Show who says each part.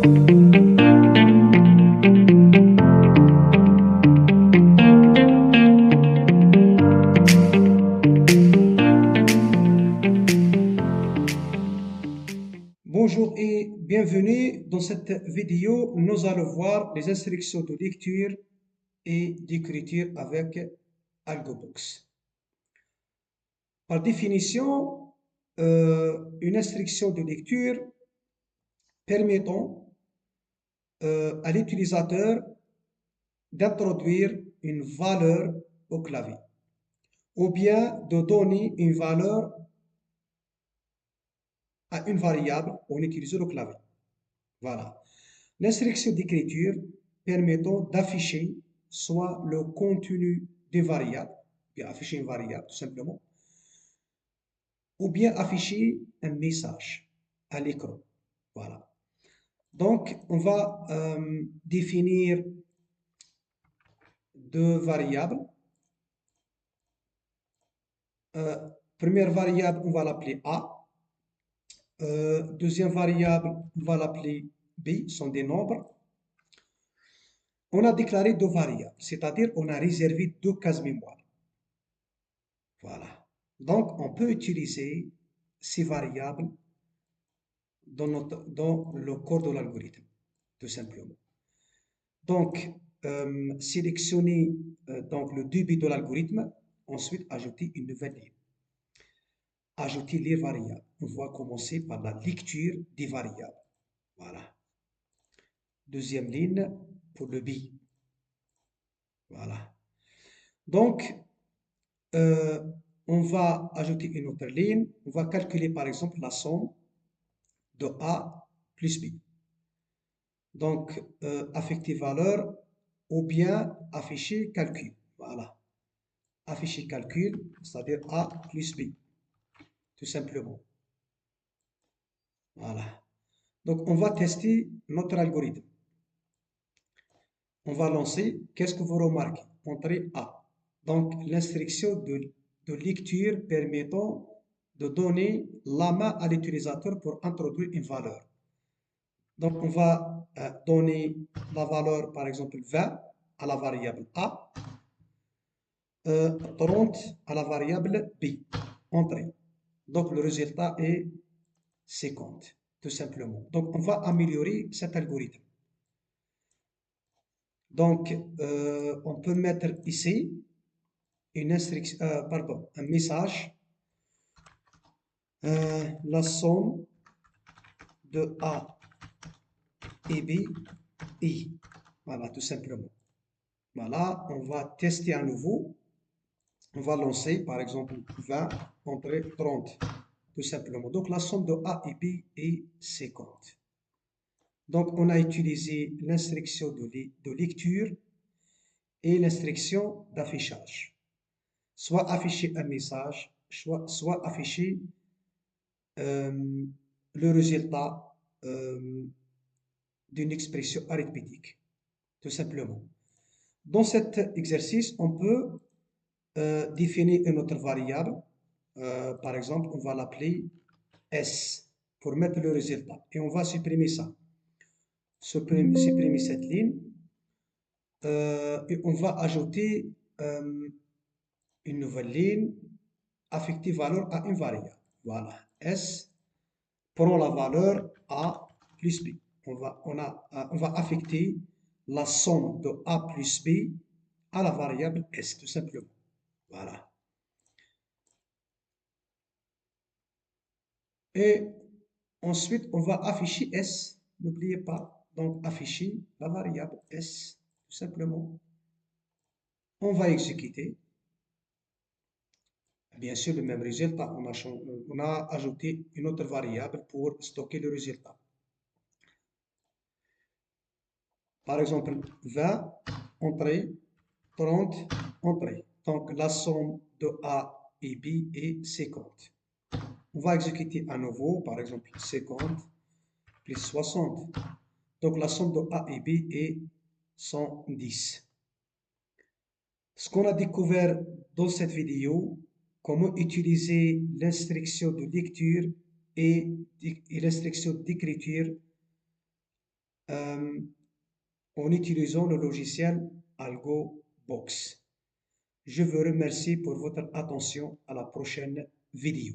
Speaker 1: Bonjour et bienvenue. Dans cette vidéo, nous allons voir les instructions de lecture et d'écriture avec AlgoBooks. Par définition, une instruction de lecture permettant à l'utilisateur d'introduire une valeur au clavier ou bien de donner une valeur à une variable en utilisant le clavier. Voilà. L'instruction d'écriture permettant d'afficher soit le contenu des variables, bien afficher une variable tout simplement, ou bien afficher un message à l'écran. Voilà. Donc, on va définir deux variables. Première variable, on va l'appeler A. Deuxième variable, on va l'appeler B, ce sont des nombres. On a déclaré deux variables, c'est-à-dire on a réservé deux cases mémoire. Voilà. Donc, on peut utiliser ces variables dans le corps de l'algorithme, tout simplement. Donc, sélectionner donc le début de l'algorithme, ensuite ajouter une nouvelle ligne. Ajouter les variables. On va commencer par la lecture des variables. Voilà. Deuxième ligne pour le B. Voilà. Donc, on va ajouter une autre ligne. On va calculer par exemple la somme de A plus B. Donc, affecter valeur ou bien afficher calcul. Voilà. Afficher calcul, c'est-à-dire A plus B, tout simplement. Voilà. Donc, on va tester notre algorithme. On va lancer. Qu'est-ce que vous remarquez? Entrée A. Donc, l'instruction de lecture permettant de donner la main à l'utilisateur pour introduire une valeur. Donc, on va donner la valeur, par exemple, 20 à la variable A, 30 à la variable B, entrée. Donc, le résultat est 50, tout simplement. Donc, on va améliorer cet algorithme. Donc, on peut mettre ici une instruction, pardon, un message. La somme de A et B est. Voilà, tout simplement. Voilà, on va tester à nouveau. On va lancer, par exemple, 20, entrée 30, tout simplement. Donc, la somme de A et B est 50. Donc, on a utilisé l'instruction de lecture et l'instruction d'affichage. Soit afficher un message, soit afficher le résultat d'une expression arithmétique, tout simplement. Dans cet exercice, on peut définir une autre variable. Par exemple, on va l'appeler S pour mettre le résultat. Et on va supprimer ça. Supprimer cette ligne. Et on va ajouter une nouvelle ligne, affecter valeur à une variable. Voilà. S prend la valeur A plus B. On va affecter la somme de A plus B à la variable S, tout simplement. Voilà. Et ensuite, on va afficher S. N'oubliez pas. Donc, afficher la variable S, tout simplement. On va exécuter. Bien sûr, le même résultat. On a ajouté une autre variable pour stocker le résultat. Par exemple, 20, entrée, 30, entrée. Donc, la somme de A et B est 50. On va exécuter à nouveau, par exemple, 50 plus 60. Donc, la somme de A et B est 110. Ce qu'on a découvert dans cette vidéo, comment utiliser l'instruction de lecture et l'instruction d'écriture en utilisant le logiciel AlgoBox. Je vous remercie pour votre attention. À la prochaine vidéo.